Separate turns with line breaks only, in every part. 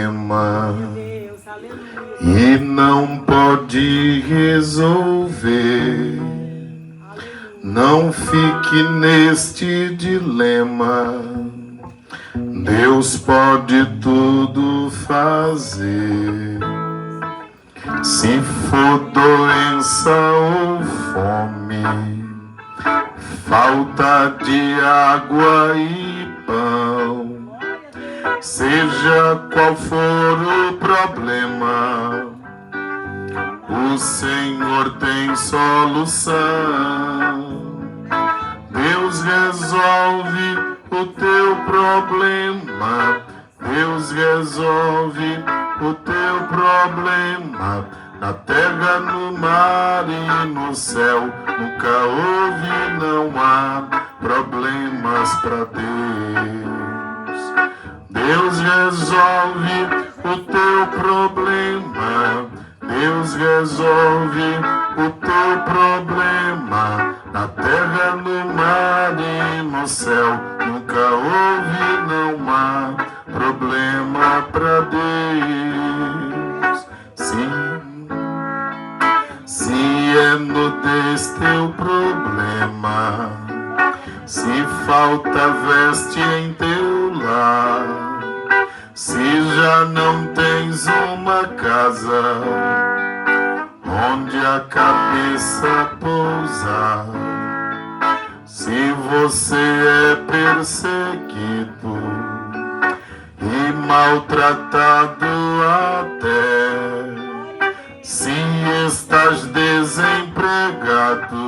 problema e não pode resolver. Não fique neste dilema, Deus pode tudo fazer. Se for doença ou fome, falta de água e pão, seja qual for o problema, o Senhor tem solução. Deus resolve o teu problema, Deus resolve o teu problema. Na terra, no mar e no céu, nunca houve, não há problemas para Deus. Deus resolve o teu problema, Deus resolve o teu problema. Na terra, no mar e no céu, nunca houve, não há problema para Deus. Sim, se é nudez teu problema, se falta veste em teu lar, se já não tens uma casa onde a cabeça pousar, se você é perseguido e maltratado até, se estás desempregado,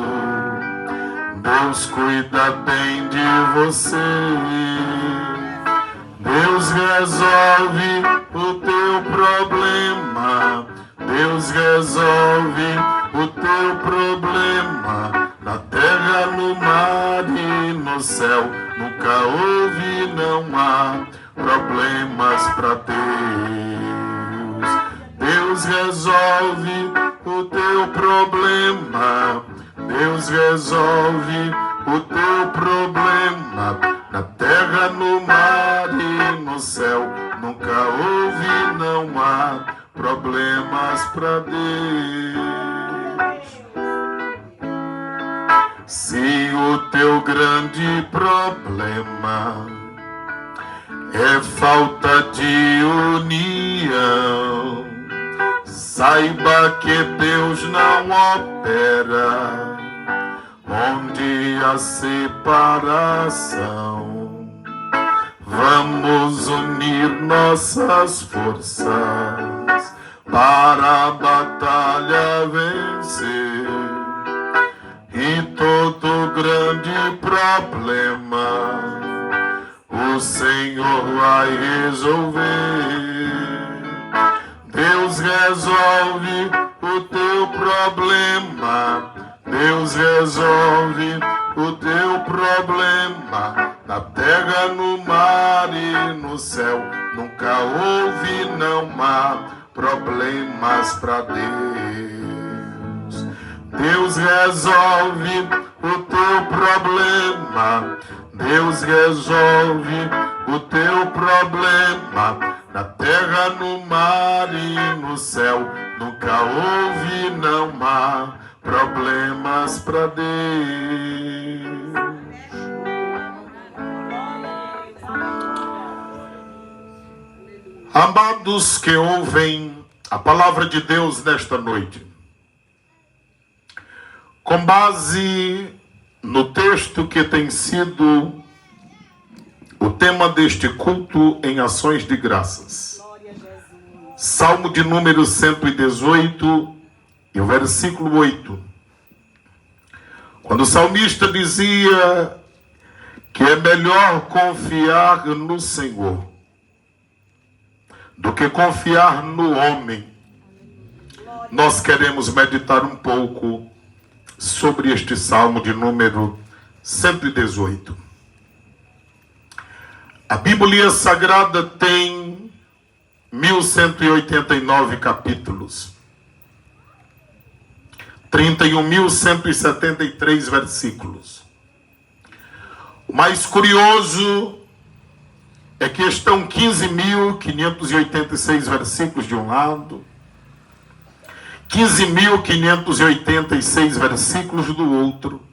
Deus cuida bem de você. Deus resolve o teu problema, Deus resolve o teu problema. Na terra, no mar e no céu, nunca houve, não há problemas para Deus. Deus resolve o teu problema, Deus resolve o teu problema. Na terra, no mar e no céu, nunca houve, não há problemas para Deus. Se o teu grande problema é falta de união, saiba que Deus não opera onde há separação. Vamos unir nossas forças para a batalha vencer, e todo grande problema o Senhor vai resolver. Deus resolve o teu problema, Deus resolve o teu problema. Na terra, no mar e no céu, nunca houve, não há problemas para Deus. Deus resolve o teu problema, Deus resolve o teu problema. Na terra, no mar e no céu, nunca houve, não há problemas para Deus. Amados que ouvem a palavra de Deus nesta noite, com base no texto que tem sido o tema deste culto em ações de graças, Salmo de número 118 e o versículo 8, quando o salmista dizia que é melhor confiar no Senhor do que confiar no homem. Nós queremos meditar um pouco sobre este Salmo de número 118. A Bíblia Sagrada tem 1189 capítulos, 31.173 versículos. O mais curioso é que estão 15.586 versículos de um lado, 15.586 versículos do outro,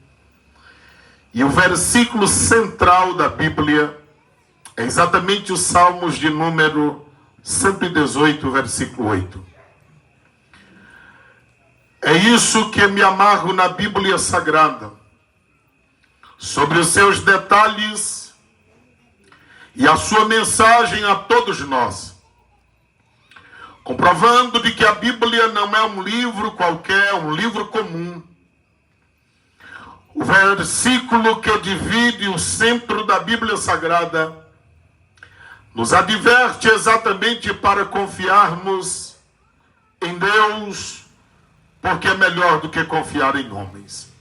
e o versículo central da Bíblia é exatamente os Salmos de número 118, versículo 8. É isso que me amarro na Bíblia Sagrada, sobre os seus detalhes e a sua mensagem a todos nós, comprovando de que a Bíblia não é um livro qualquer, um livro comum. O versículo que divide o centro da Bíblia Sagrada nos adverte exatamente para confiarmos em Deus, porque é melhor do que confiar em homens.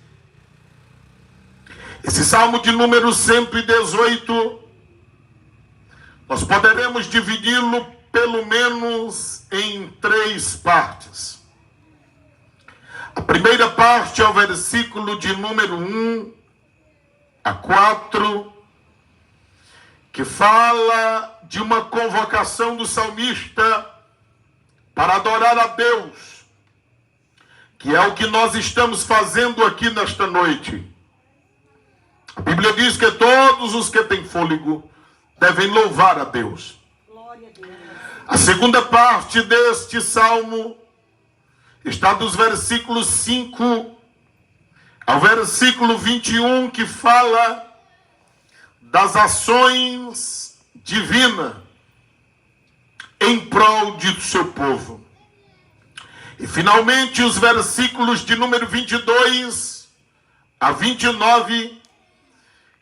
Esse Salmo de número 118, nós poderemos dividi-lo pelo menos em 3 partes. A primeira parte é o versículo de número 1 a 4, que fala de uma convocação do salmista para adorar a Deus, que é o que nós estamos fazendo aqui nesta noite. A Bíblia diz que todos os que têm fôlego devem louvar a Deus. A segunda parte deste salmo está dos versículos 5 ao versículo 21, que fala das ações divinas em prol de seu povo. E finalmente os versículos de número 22 a 29,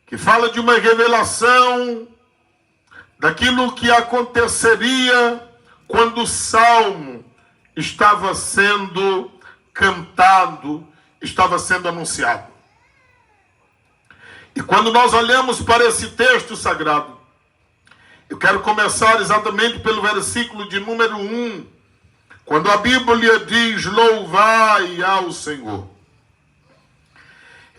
que fala de uma revelação daquilo que aconteceria quando o salmo estava sendo cantado, estava sendo anunciado. E quando nós olhamos para esse texto sagrado, eu quero começar exatamente pelo versículo de número 1, quando a Bíblia diz: louvai ao Senhor.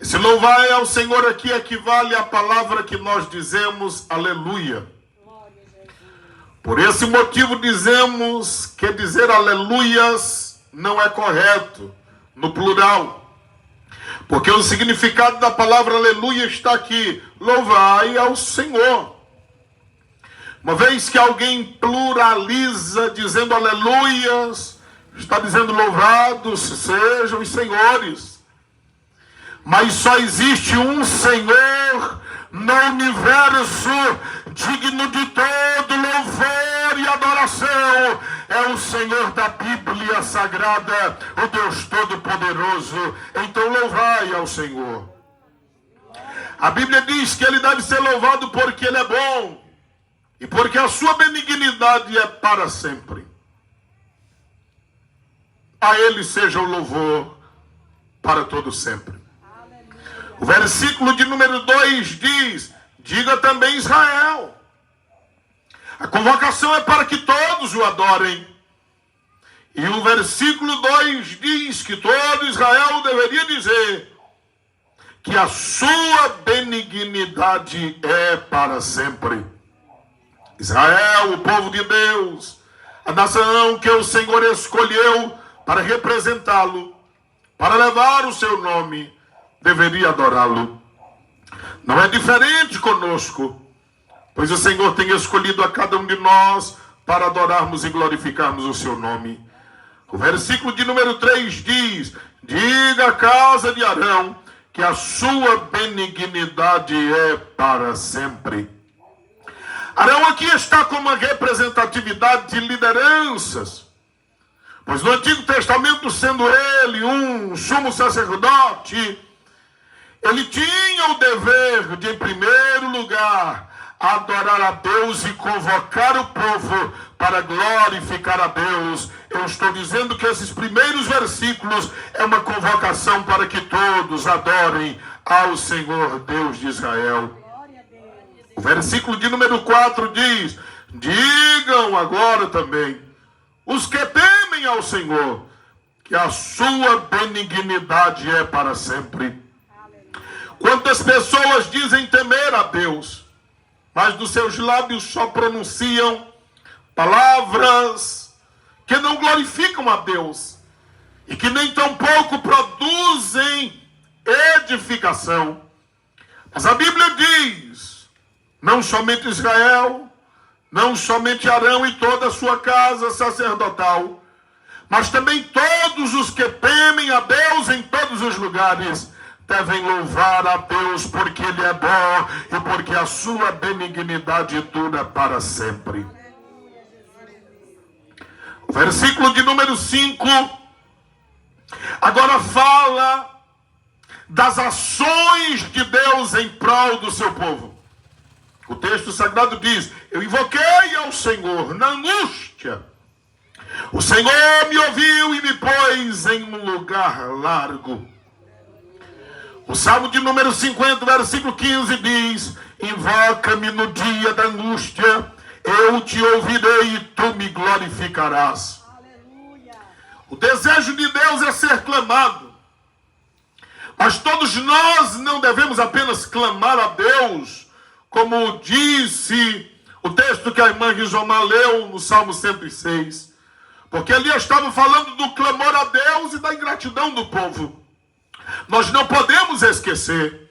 Esse louvai ao Senhor aqui equivale à palavra que nós dizemos aleluia. Por esse motivo dizemos que dizer aleluias não é correto, no plural. Porque o significado da palavra aleluia está aqui: louvai ao Senhor. Uma vez que alguém pluraliza dizendo aleluias, está dizendo louvados sejam os senhores. Mas só existe um Senhor no universo digno de todo louvor e adoração. É o Senhor da Bíblia Sagrada, o Deus Todo-Poderoso. Então louvai ao Senhor. A Bíblia diz que Ele deve ser louvado porque Ele é bom e porque a sua benignidade é para sempre. A Ele seja o louvor para todo sempre. O versículo de número 2 diz: diga também Israel. A convocação é para que todos o adorem. E o versículo 2 diz que todo Israel deveria dizer que a sua benignidade é para sempre. Israel, o povo de Deus, a nação que o Senhor escolheu para representá-lo, para levar o seu nome, deveria adorá-lo. Não é diferente conosco, pois o Senhor tem escolhido a cada um de nós para adorarmos e glorificarmos o seu nome. O versículo de número 3 diz: diga à casa de Arão que a sua benignidade é para sempre. Arão aqui está com uma representatividade de lideranças, pois no Antigo Testamento, sendo ele um sumo sacerdote, ele tinha o dever de, em primeiro lugar, adorar a Deus e convocar o povo para glorificar a Deus. Eu estou dizendo que esses primeiros versículos é uma convocação para que todos adorem ao Senhor Deus de Israel. O versículo de número 4 diz: digam agora também os que temem ao Senhor que a sua benignidade é para sempre. Quantas pessoas dizem temer a Deus, mas dos seus lábios só pronunciam palavras que não glorificam a Deus e que nem tampouco produzem edificação. Mas a Bíblia diz, não somente Israel, não somente Arão e toda a sua casa sacerdotal, mas também todos os que temem a Deus em todos os lugares devem louvar a Deus, porque Ele é bom e porque a sua benignidade dura para sempre. O versículo de número 5 agora fala das ações de Deus em prol do seu povo. O texto sagrado diz: eu invoquei ao Senhor na angústia. O Senhor me ouviu e me pôs em um lugar largo. O Salmo de número 50, versículo 15 diz: invoca-me no dia da angústia, eu te ouvirei e tu me glorificarás. Aleluia. O desejo de Deus é ser clamado. Mas todos nós não devemos apenas clamar a Deus, como disse o texto que a irmã Rizomar leu no Salmo 106. Porque ali estava falando do clamor a Deus e da ingratidão do povo. Nós não podemos esquecer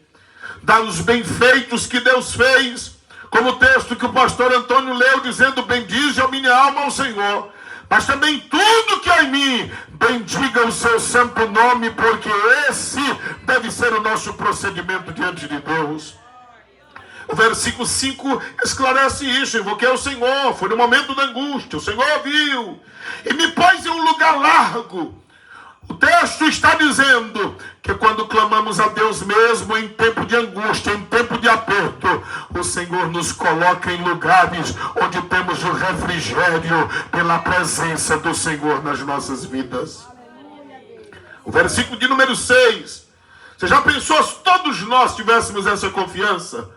dos benfeitos que Deus fez, como o texto que o pastor Antônio leu, dizendo: bendize a minha alma ao Senhor. Mas também tudo que há em mim, bendiga o seu santo nome, porque esse deve ser o nosso procedimento diante de Deus. O versículo 5 esclarece isso: invoquei ao Senhor, foi no momento da angústia, o Senhor ouviu e me pôs em um lugar largo. O texto está dizendo que quando clamamos a Deus mesmo em tempo de angústia, em tempo de aperto, o Senhor nos coloca em lugares onde temos o refrigério pela presença do Senhor nas nossas vidas. O versículo de número 6. Você já pensou se todos nós tivéssemos essa confiança?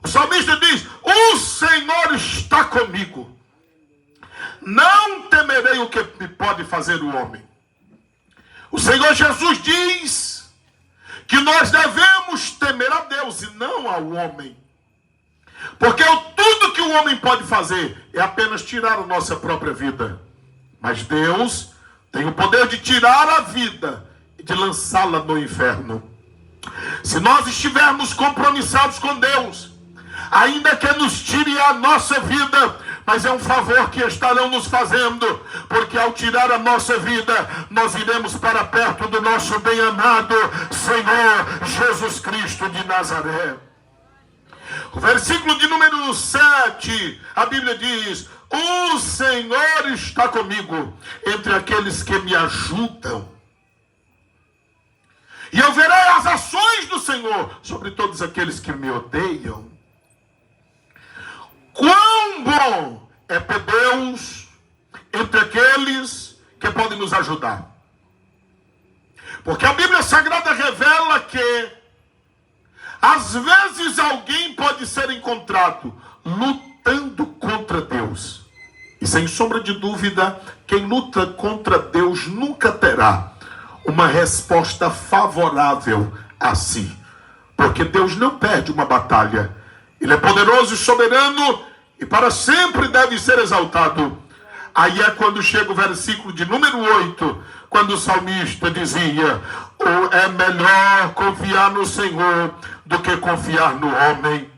O salmista diz: o Senhor está comigo. Não temerei o que me pode fazer o homem. O Senhor Jesus diz que nós devemos temer a Deus e não ao homem. Porque tudo que o homem pode fazer é apenas tirar a nossa própria vida. Mas Deus tem o poder de tirar a vida e de lançá-la no inferno. Se nós estivermos compromissados com Deus, ainda que nos tire a nossa vida, mas é um favor que estarão nos fazendo, porque ao tirar a nossa vida, nós iremos para perto do nosso bem-amado Senhor Jesus Cristo de Nazaré. O versículo de número 7, a Bíblia diz: o Senhor está comigo entre aqueles que me ajudam. E eu verei as ações do Senhor sobre todos aqueles que me odeiam. Quão bom é ter Deus entre aqueles que podem nos ajudar. Porque a Bíblia Sagrada revela que às vezes alguém pode ser encontrado lutando contra Deus. E sem sombra de dúvida, quem luta contra Deus nunca terá uma resposta favorável a si. Porque Deus não perde uma batalha. Ele é poderoso e soberano e para sempre deve ser exaltado. Aí é quando chega o versículo de número 8, quando o salmista dizia: é melhor confiar no Senhor do que confiar no homem.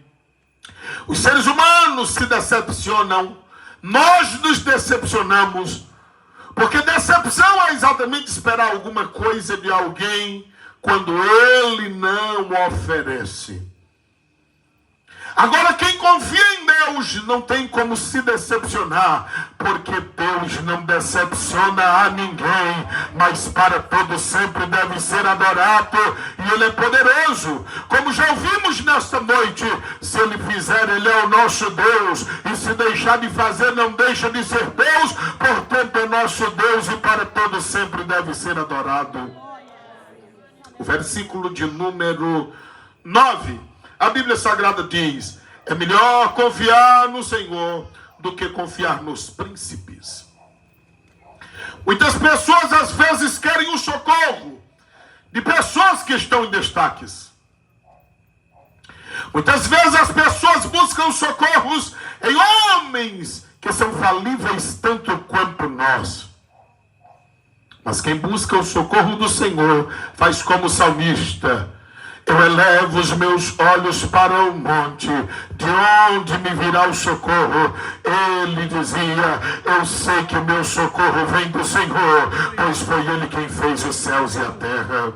Os seres humanos se decepcionam, nós nos decepcionamos, porque decepção é exatamente esperar alguma coisa de alguém quando ele não oferece. Agora, quem confia em Deus não tem como se decepcionar, porque Deus não decepciona a ninguém, mas para todo sempre deve ser adorado, e Ele é poderoso. Como já ouvimos nesta noite, se Ele fizer, Ele é o nosso Deus, e se deixar de fazer, não deixa de ser Deus, portanto é nosso Deus, e para todo sempre deve ser adorado. O versículo de número 9. A Bíblia Sagrada diz: é melhor confiar no Senhor do que confiar nos príncipes. Muitas pessoas às vezes querem o socorro de pessoas que estão em destaques. Muitas vezes as pessoas buscam socorros em homens que são falíveis tanto quanto nós. Mas quem busca o socorro do Senhor faz como o salmista: eu elevo os meus olhos para o monte, de onde me virá o socorro? Ele dizia: eu sei que o meu socorro vem do Senhor, pois foi Ele quem fez os céus e a terra.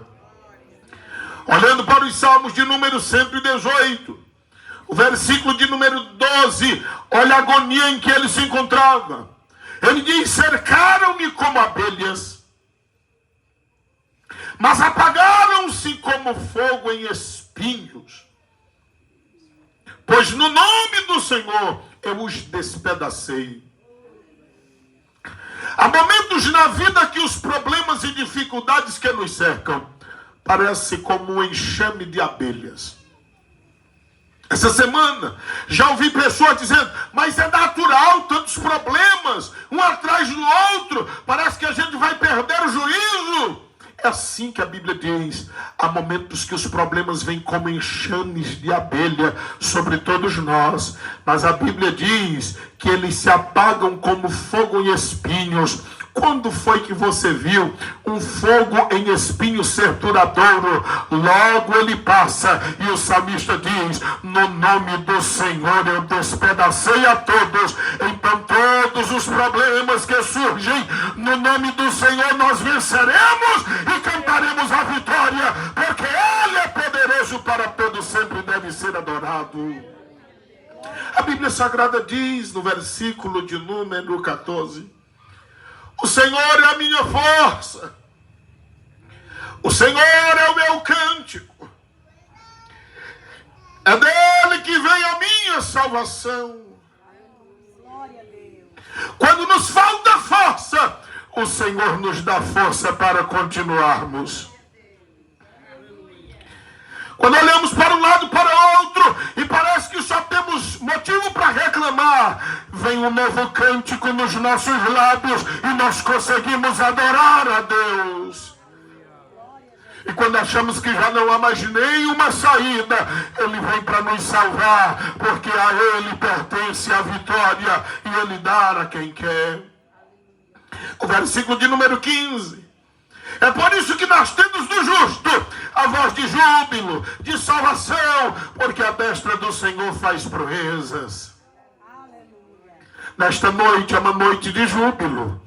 Olhando para os Salmos de número 118, o versículo de número 12, olha a agonia em que ele se encontrava. Ele diz: cercaram-me como abelhas, mas apagaram-se como fogo em espinhos. Pois no nome do Senhor eu os despedacei. Há momentos na vida que os problemas e dificuldades que nos cercam parecem como um enxame de abelhas. Essa semana já ouvi pessoas dizendo: mas é natural, tantos problemas, um atrás do outro, parece que a gente vai perder o juízo. É assim que a Bíblia diz: há momentos que os problemas vêm como enxames de abelha sobre todos nós, mas a Bíblia diz que eles se apagam como fogo em espinhos. Quando foi que você viu um fogo em espinho ser duradouro? Logo ele passa, e o salmista diz: no nome do Senhor eu despedacei a todos. Então todos os problemas que surgem, no nome do Senhor nós venceremos e cantaremos a vitória, porque Ele é poderoso para todo sempre e deve ser adorado. A Bíblia Sagrada diz no versículo de número 14: o Senhor é a minha força, o Senhor é o meu cântico, é dele que vem a minha salvação. Quando nos falta força, o Senhor nos dá força para continuarmos. Quando olhamos para um lado, para o outro, e parece que só temos motivo para reclamar, vem um novo cântico nos nossos lábios e nós conseguimos adorar a Deus. E quando achamos que já não há mais nenhuma saída, Ele vem para nos salvar, porque a Ele pertence a vitória e Ele dá a quem quer. O versículo de número 15. É por isso que nós temos do justo a voz de júbilo, de salvação, porque a destra do Senhor faz proezas. Nesta noite é uma noite de júbilo,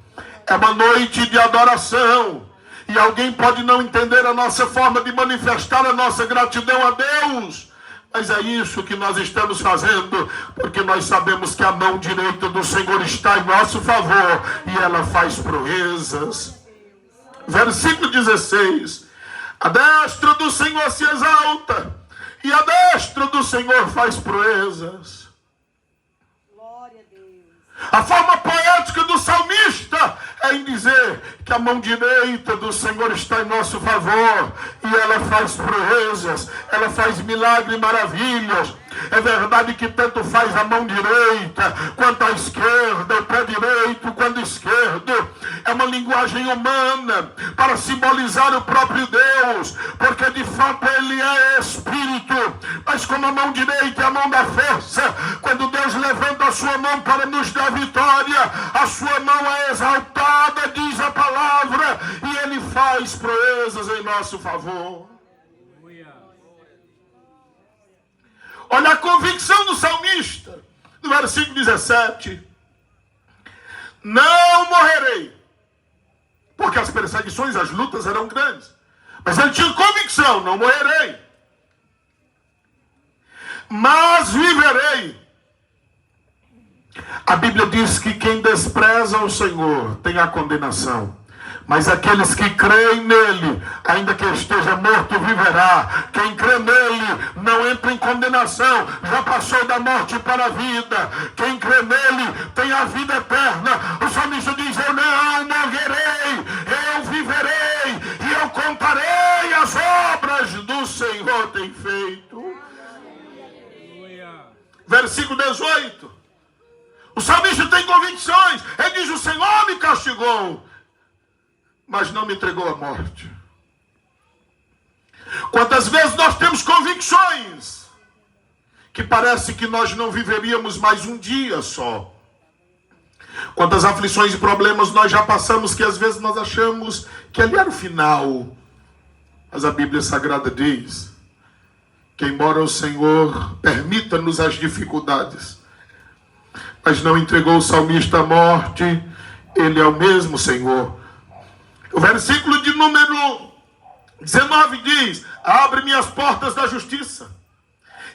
é uma noite de adoração. E alguém pode não entender a nossa forma de manifestar a nossa gratidão a Deus, mas é isso que nós estamos fazendo, porque nós sabemos que a mão direita do Senhor está em nosso favor e ela faz proezas. Versículo 16: a destra do Senhor se exalta, e a destra do Senhor faz proezas.
Glória a Deus.
A forma poética do salmista é em dizer que a mão direita do Senhor está em nosso favor, e ela faz proezas, ela faz milagres e maravilhas. É verdade que tanto faz a mão direita quanto a esquerda, o pé direito quanto o esquerdo. É uma linguagem humana para simbolizar o próprio Deus, porque de fato Ele é Espírito. Mas como a mão direita é a mão da força, quando Deus levanta a sua mão para nos dar vitória, a sua mão é exaltada, diz a palavra, e Ele faz proezas em nosso favor. Olha a convicção do salmista, no versículo 17: não morrerei, porque as perseguições, as lutas eram grandes, mas ele tinha convicção: não morrerei, mas viverei. A Bíblia diz que quem despreza o Senhor tem a condenação, mas aqueles que creem nele, ainda que esteja morto, viverá. Quem crê nele não entra em condenação, já passou da morte para a vida. Quem crê nele tem a vida eterna. O salmista diz: eu não morrerei, eu viverei, e eu contarei as obras do Senhor tem feito. Versículo 18. O salmista tem convicções. Ele diz: o Senhor me castigou, mas não me entregou à morte. Quantas vezes nós temos convicções, que parece que nós não viveríamos mais um dia só. Quantas aflições e problemas nós já passamos que às vezes nós achamos que ali era o final. Mas a Bíblia Sagrada diz que embora o Senhor permita-nos as dificuldades, mas não entregou o salmista à morte, ele é o mesmo Senhor. O versículo de número 19 diz: abre-me as portas da justiça,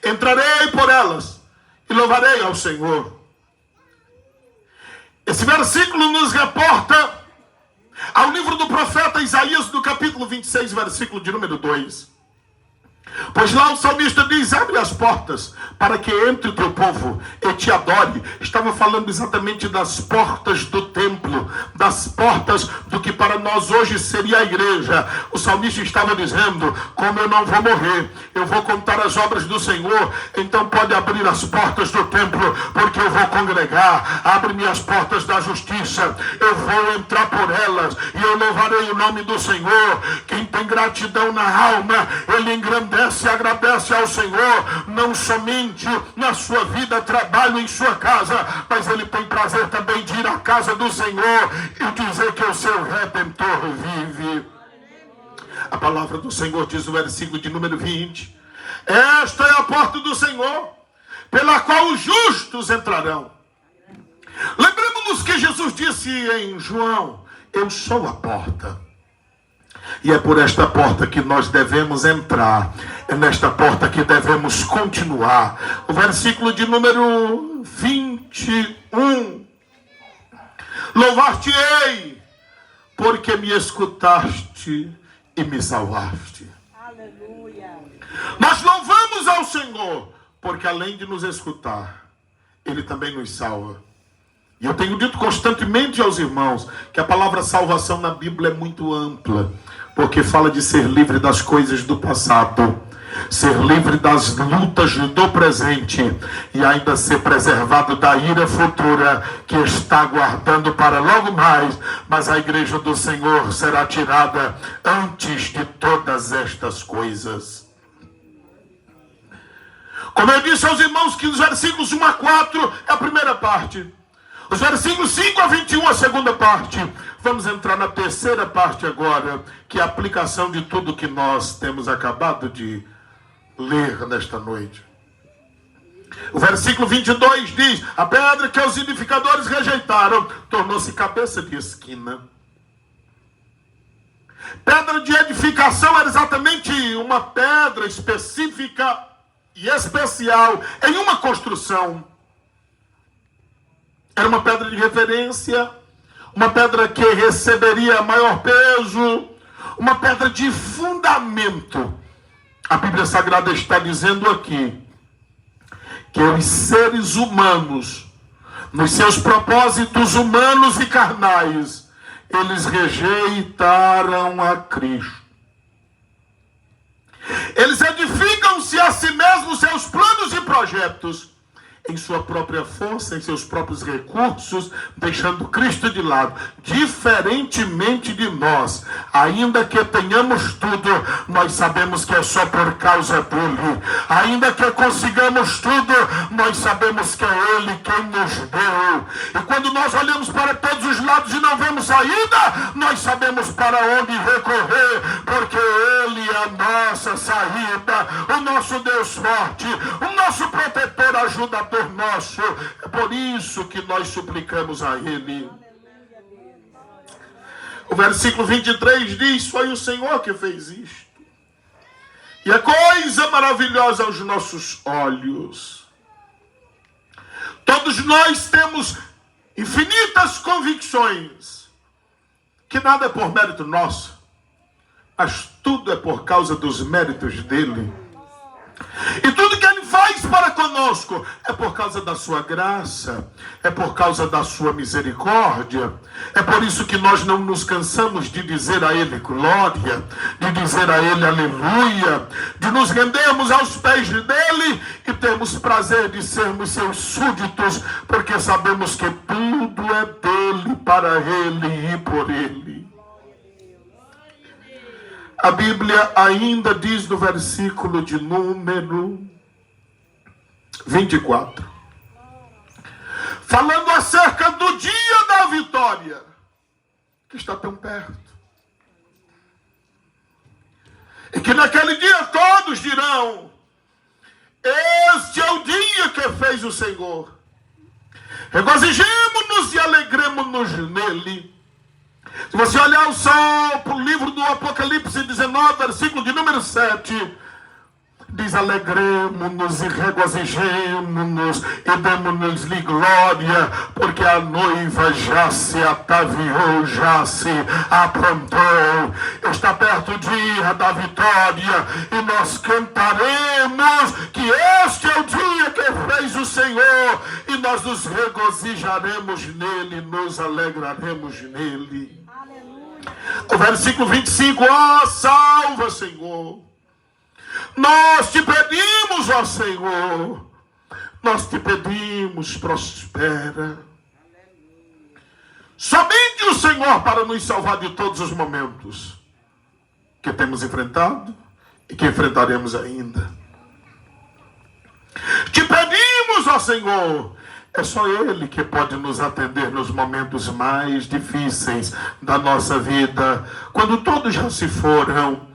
entrarei por elas e louvarei ao Senhor. Esse versículo nos reporta ao livro do profeta Isaías, do capítulo 26, versículo de número 2. Pois lá o salmista diz: abre as portas para que entre o teu povo e te adore. Estava falando exatamente das portas do templo, das portas do que para nós hoje seria a igreja. O salmista estava dizendo: como eu não vou morrer, eu vou contar as obras do Senhor, então pode abrir as portas do templo, porque eu vou congregar. Abre-me as portas da justiça, eu vou entrar por elas e eu louvarei o nome do Senhor. Quem tem gratidão na alma, ele engrandece e agradece ao Senhor, não somente na sua vida, trabalho em sua casa, mas ele tem prazer também de ir à casa do Senhor e dizer que o seu Redentor vive. A palavra do Senhor diz no versículo de número 20: esta é a porta do Senhor, pela qual os justos entrarão. Lembremos-nos que Jesus disse em João: eu sou a porta. E é por esta porta que nós devemos entrar. É nesta porta que devemos continuar. O versículo de número 21. Louvar-te-ei, porque me escutaste e me salvaste.
Aleluia.
Nós louvamos ao Senhor, porque além de nos escutar, Ele também nos salva. E eu tenho dito constantemente aos irmãos que a palavra salvação na Bíblia é muito ampla, porque fala de ser livre das coisas do passado, ser livre das lutas do presente e ainda ser preservado da ira futura que está aguardando para logo mais. Mas a igreja do Senhor será tirada antes de todas estas coisas. Como eu disse aos irmãos que os versículos 1 a 4 é a primeira parte. Os versículos 5 a 21, a segunda parte. Vamos entrar na terceira parte agora, que é a aplicação de tudo que nós temos acabado de ler nesta noite. O versículo 22 diz: a pedra que os edificadores rejeitaram tornou-se cabeça de esquina. Pedra de edificação era exatamente uma pedra específica e especial em uma construção. Era uma pedra de referência, uma pedra que receberia maior peso, uma pedra de fundamento. A Bíblia Sagrada está dizendo aqui que os seres humanos, nos seus propósitos humanos e carnais, eles rejeitaram a Cristo. Eles edificam-se a si mesmos seus planos e projetos, em sua própria força, em seus próprios recursos, deixando Cristo de lado. Diferentemente de nós, ainda que tenhamos tudo, nós sabemos que é só por causa dele. Ainda que consigamos tudo, nós sabemos que é ele quem nos deu. E quando nós olhamos para todos os lados e não vemos saída, nós sabemos para onde recorrer, porque ele é a nossa saída, o nosso Deus forte, o nosso protetor, ajudador nosso. É por isso que nós suplicamos a ele. O versículo 23 diz: foi o Senhor que fez isto, e é coisa maravilhosa aos nossos olhos. Todos nós temos infinitas convicções que nada é por mérito nosso, mas tudo é por causa dos méritos dele. E tudo que ele faz para conosco é por causa da sua graça, é por causa da sua misericórdia. É por isso que nós não nos cansamos de dizer a ele glória, de dizer a ele aleluia, de nos rendermos aos pés dele e termos prazer de sermos seus súditos, porque sabemos que tudo é dele, para ele e por ele. A Bíblia ainda diz no versículo de número 24. Falando acerca do dia da vitória, que está tão perto. E que naquele dia todos dirão: este é o dia que fez o Senhor. Regozijemo-nos e alegremo-nos nele. Se você olhar só para o livro do Apocalipse 19, versículo de número 7, diz: alegremo-nos e regozijemo-nos e demos-lhe glória, porque a noiva já se ataviou, já se aprontou. Está perto o dia da vitória e nós cantaremos que este é o dia que fez o Senhor, e nós nos regozijaremos nele, nos alegraremos nele.
Aleluia.
O versículo 25: ó, salva, Senhor. Nós te pedimos, ó Senhor, nós te pedimos, prospera. Somente o Senhor para nos salvar de todos os momentos que temos enfrentado e que enfrentaremos ainda. Te pedimos, ó Senhor, é só Ele que pode nos atender nos momentos mais difíceis da nossa vida, quando todos já se foram.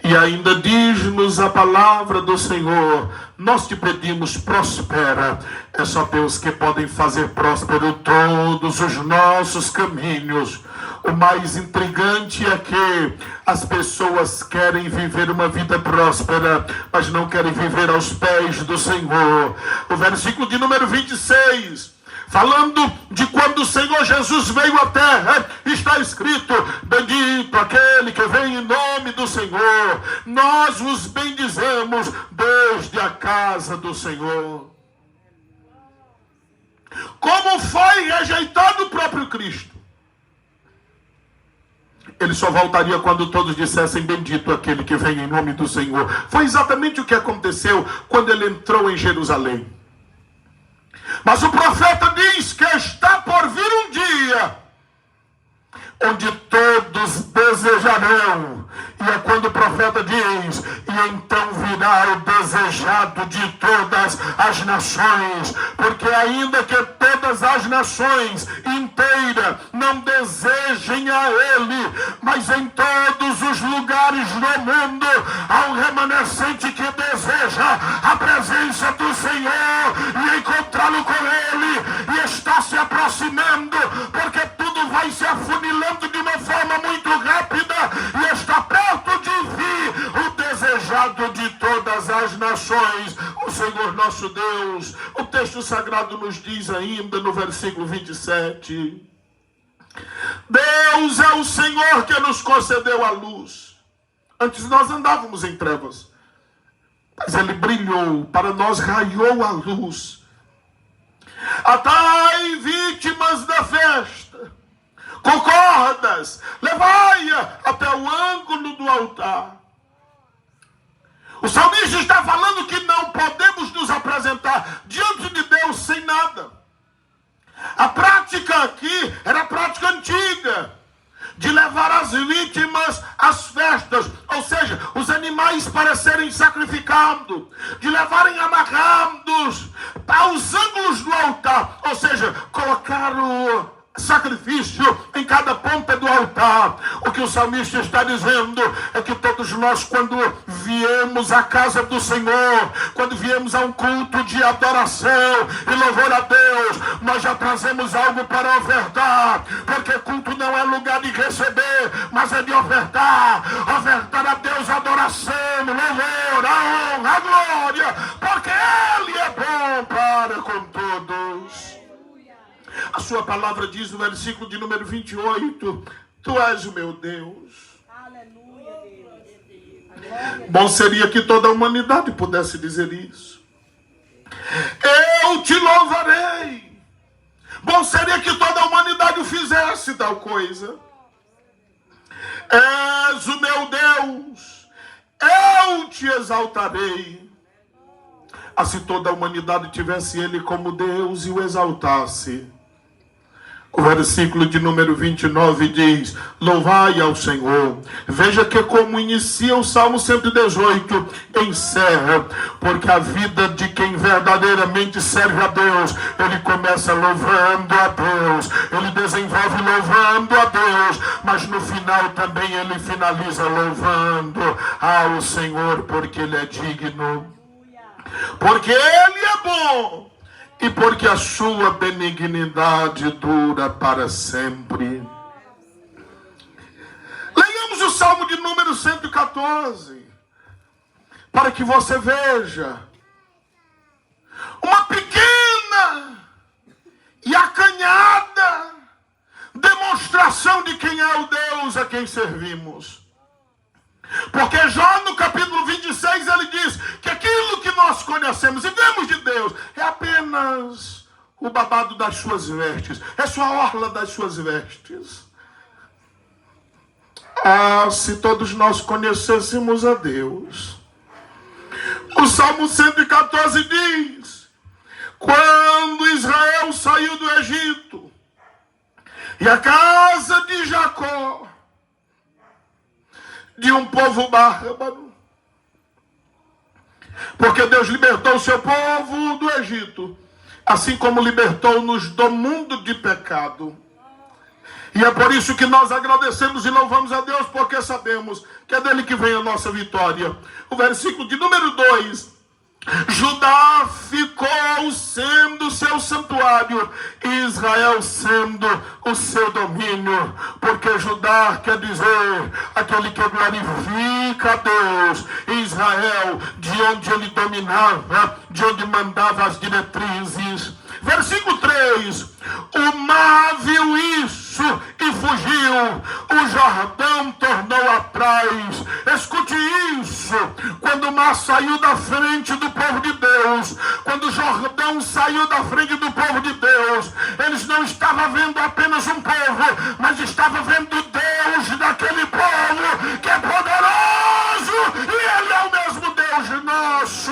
E ainda diz-nos a palavra do Senhor: nós te pedimos, prospera. É só Deus que pode fazer próspero todos os nossos caminhos. O mais intrigante é que as pessoas querem viver uma vida próspera, mas não querem viver aos pés do Senhor. O versículo de número 26... falando de quando o Senhor Jesus veio à terra, está escrito: bendito aquele que vem em nome do Senhor. Nós os bendizemos desde a casa do Senhor. Como foi rejeitado o próprio Cristo? Ele só voltaria quando todos dissessem: bendito aquele que vem em nome do Senhor. Foi exatamente o que aconteceu quando ele entrou em Jerusalém. Mas o profeta diz que está por vir um dia onde todos desejarão. E é quando o profeta diz: e então virá o desejado de todas as nações. Porque ainda que todas as nações inteiras não desejem a Ele, mas em todos os lugares do mundo há um remanescente que deseja a presença do Senhor e encontrá-lo com Ele, e está se aproximando, porque tudo vai se afunilando de uma forma muito rápida, e está perto de vir o desejado de todas as nações, o Senhor nosso Deus. O texto sagrado nos diz ainda no versículo 27: Deus é o Senhor que nos concedeu a luz. Antes nós andávamos em trevas, mas Ele brilhou, para nós raiou a luz. Atai vítimas da festa, com cordas, levai-a até o ângulo do altar. O salmista está falando que não podemos nos apresentar diante de Deus sem nada. A prática aqui era a prática antiga, de levar as vítimas às festas, ou seja, os animais para serem sacrificados, de levarem amarrados aos ângulos do altar, ou seja, colocar o sacrifício em cada ponta do altar. O que o salmista está dizendo é que todos nós, quando viemos à casa do Senhor, quando viemos a um culto de adoração e louvor a Deus, nós já trazemos algo para ofertar, porque culto não é lugar de receber, mas é de ofertar. Ofertar a Deus adoração, louvor, a honra, a glória, porque Ele é bom para com todos. A sua palavra diz no versículo de número 28: Tu és o meu Deus.
Aleluia, Deus.
Bom seria que toda a humanidade pudesse dizer isso. Eu te louvarei. Bom seria que toda a humanidade fizesse tal coisa. És o meu Deus. Eu te exaltarei. Assim toda a humanidade tivesse Ele como Deus e o exaltasse, O versículo de número 29 diz: louvai ao Senhor. Veja que como inicia o Salmo 118, encerra, porque a vida de quem verdadeiramente serve a Deus, ele começa louvando a Deus, ele desenvolve louvando a Deus, mas no final também ele finaliza louvando ao Senhor, porque ele é digno, porque ele é bom, e porque a sua benignidade dura para sempre. Leiamos o Salmo de número 114, para que você veja uma pequena e acanhada demonstração de quem é o Deus a quem servimos. Porque Jó, no capítulo 26, ele diz que aquilo que nós conhecemos e vemos de Deus é apenas o babado das suas vestes, é só a orla das suas vestes. Ah, se todos nós conhecêssemos a Deus. O Salmo 114 diz: quando Israel saiu do Egito e a casa de Jacó, de um povo bárbaro, porque Deus libertou o seu povo do Egito, assim como libertou-nos do mundo de pecado. E é por isso que nós agradecemos e louvamos a Deus, porque sabemos que é dele que vem a nossa vitória. O versículo de número 2: Judá ficou sendo seu santuário, e Israel sendo o seu domínio, porque Judá quer dizer aquele que glorifica a Deus, e Israel, de onde ele dominava, de onde mandava as diretrizes. Versículo 3: o mar viu isso e fugiu, o Jordão tornou atrás. Escute isso: quando o mar saiu da frente do povo de Deus, quando o Jordão saiu da frente do povo de Deus, eles não estavam vendo apenas um povo, mas estavam vendo Deus daquele povo, que é poderoso, e ele é o mesmo Deus nosso.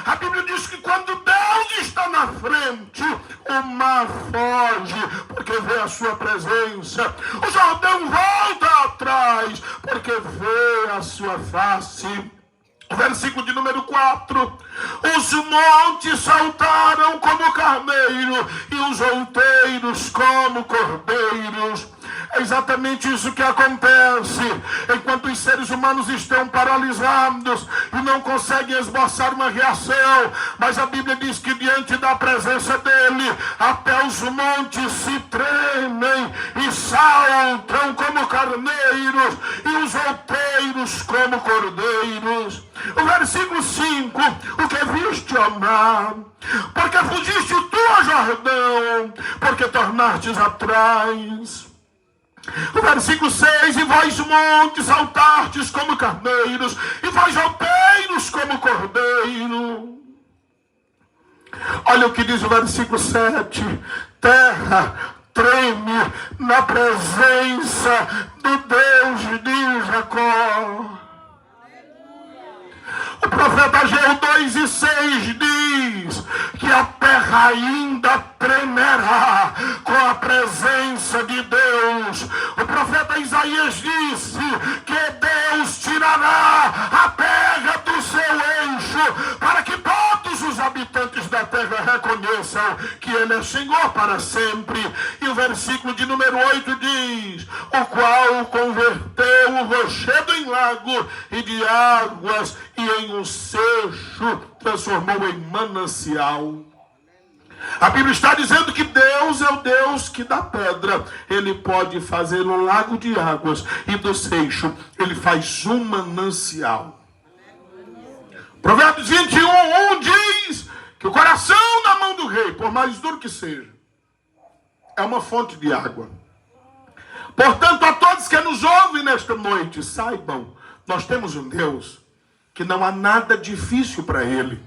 A Bíblia diz que quando Deus está na frente, o mar foge, porque vê a sua presença. O Jordão volta atrás, porque vê a sua face. Versículo de número 4: os montes saltaram como carneiro, e os outeiros como cordeiros. É exatamente isso que acontece enquanto os seres humanos estão paralisados e não conseguem esboçar uma reação. Mas a Bíblia diz que diante da presença dele, até os montes se tremem e saltam como carneiros, e os outeiros como cordeiros. O versículo 5: o que viste, ó mar? Porque fugiste tu, ó Jordão? Porque tornastes atrás? O versículo 6: e vós montes saltastes como carneiros, e vós outeiros como cordeiro. Olha o que diz o versículo 7: terra treme na presença do Deus de Jacó. O profeta Ageu 2:6 diz que a terra ainda tremerá com a presença de Deus. O profeta Isaías disse que Deus tirará a terra do seu eixo, para que todos os habitantes da terra reconheçam que ele é Senhor para sempre. E o versículo de número 8 diz: o qual converteu o rochedo em lago, e de águas e em um seixo transformou em manancial. A Bíblia está dizendo que Deus é o Deus que dá pedra. Ele pode fazer um lago de águas, e do seixo ele faz um manancial. Provérbios 21:1 diz que o coração na mão do rei, por mais duro que seja, é uma fonte de água. Portanto, a todos que nos ouvem nesta noite, saibam, nós temos um Deus que não há nada difícil para ele,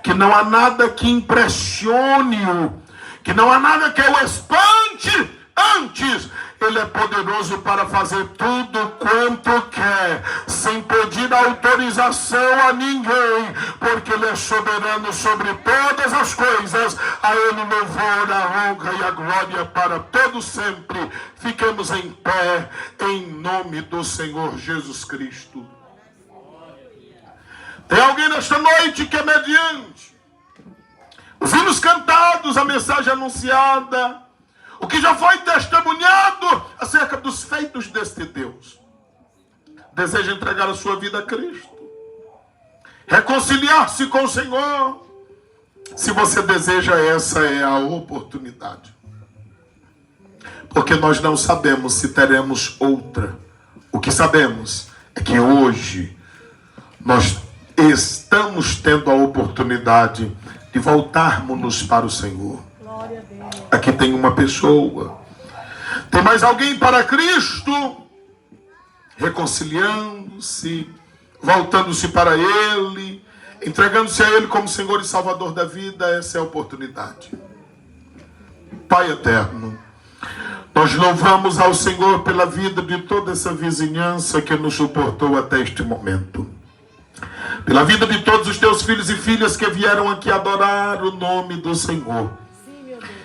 que não há nada que impressione-o, que não há nada que o espante. Antes, Ele é poderoso para fazer tudo quanto quer, sem pedir autorização a ninguém, porque Ele é soberano sobre todas as coisas. A Ele louvor, a honra e a glória para todo sempre. Fiquemos em pé, em nome do Senhor Jesus Cristo. Tem alguém nesta noite que é mediante os hinos cantados, a mensagem anunciada, o que já foi testemunhado acerca dos feitos deste Deus, deseja entregar a sua vida a Cristo, reconciliar-se com o Senhor. Se você deseja, essa é a oportunidade, porque nós não sabemos se teremos outra. O que sabemos é que hoje nós estamos tendo a oportunidade de voltarmos para o Senhor.
Glória a Deus.
Aqui tem uma pessoa. Tem mais alguém para Cristo? Reconciliando-se, voltando-se para Ele, entregando-se a Ele como Senhor e Salvador da vida. Essa é a oportunidade. Pai eterno, nós louvamos ao Senhor pela vida de toda essa vizinhança que nos suportou até este momento. Pela vida de todos os teus filhos e filhas que vieram aqui adorar o nome do Senhor.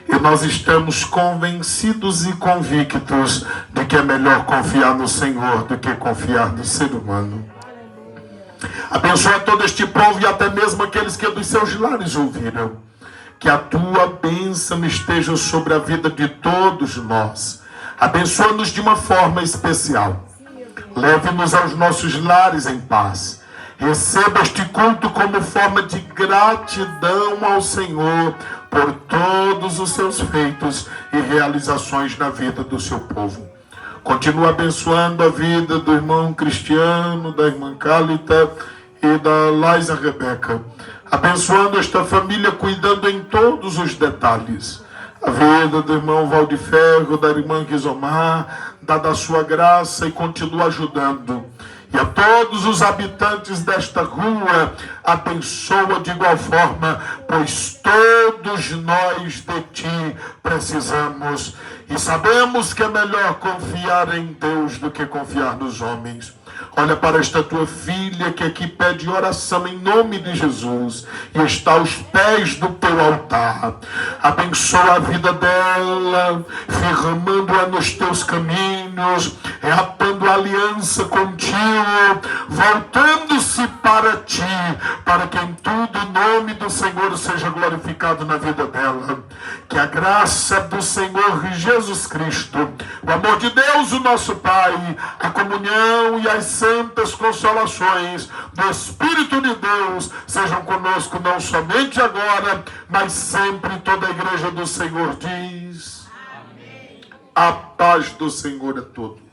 E nós estamos convencidos e convictos de que é melhor confiar no Senhor do que confiar no ser humano. Abençoa todo este povo e até mesmo aqueles que dos seus lares ouviram. Que a tua bênção esteja sobre a vida de todos nós. Abençoa-nos de uma forma especial. Leve-nos aos nossos lares em paz. Receba este culto como forma de gratidão ao Senhor por todos os seus feitos e realizações na vida do seu povo. Continua abençoando a vida do irmão Cristiano, da irmã Cálita e da Laisa Rebeca. Abençoando esta família, cuidando em todos os detalhes. A vida do irmão Valdeferro, da irmã Guizomar, dada a sua graça e continua ajudando. E a todos os habitantes desta rua, abençoa de igual forma, pois todos nós de ti precisamos. E sabemos que é melhor confiar em Deus do que confiar nos homens. Olha para esta tua filha que aqui pede oração em nome de Jesus e está aos pés do teu altar. Abençoa a vida dela, firmando-a nos teus caminhos, reatando a aliança contigo, voltando-se para ti, para que em tudo o nome do Senhor seja glorificado na vida dela. Que a graça do Senhor Jesus Cristo, o amor de Deus, o nosso Pai, a comunhão e as santas consolações do Espírito de Deus sejam conosco não somente agora, mas sempre. Toda a igreja do Senhor diz: amém. A paz do Senhor é todo.